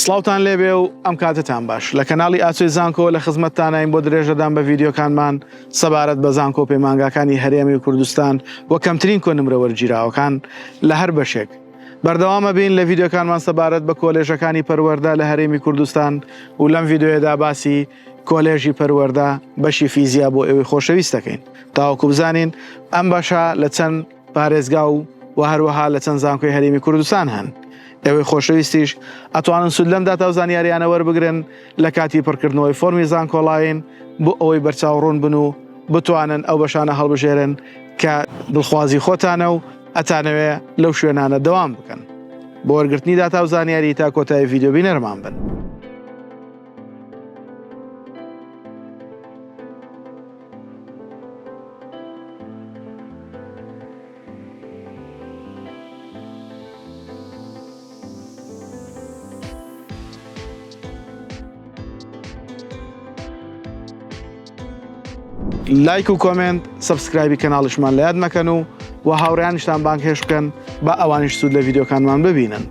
سڵاوتان لێبێ و ئەم کاتتان باش لە کەناڵی ئاچوی زانکۆ لە خزمەتتانین بۆ درێژەدان بە ڤیدیۆکانمان سەبارەت بە زانکۆ پەیمانگاکانی هەرێمی کوردستان و کەمترین کۆنمرە وەرگیراوەکان لە هەر بەشێک. بەردەوامە بین لە ڤیدیۆکانمان سەبارەت بە کۆلێژەکانی پەروەردە لە هەرێمی کوردستان و لەم ڤیدیۆیەدا باسی کۆلێژی پەروەردە بەشی فیزیا بۆ ئێوەی خۆشەویست دەکەین تاوەکو بزانین ئەم بەشە لە چەند پارێزگا و هەروەها لە چەند زانکۆی هەرێمی کوردستان هەن. ئێوەی خۆشەویستیش ئەتوانن سود لەم داتا و زانیاریانە وەربگرن لە کاتی پڕکردنەوەی فۆرمی زانکۆڵاین بۆ ئەوەی بەرچاوڕوون بن و بتوانن ئەو بەشانە هەڵبژێرن کە دڵخوازی خۆتانە و ئەتانەوێ لەو شوێنانە دەوام بکەن. بۆ وەرگرتنی داتا و زانیاری تا کۆتایی ڤیدیۆ بینەرمان بن. لایک و کۆمنت سەبسکرایبی کەناڵشمان لە یاد مەکەن و هاوڕێیانیشتان بانگهێش بکەن بە ئەوانیش سود لە ڤیدیۆکانمان ببینن.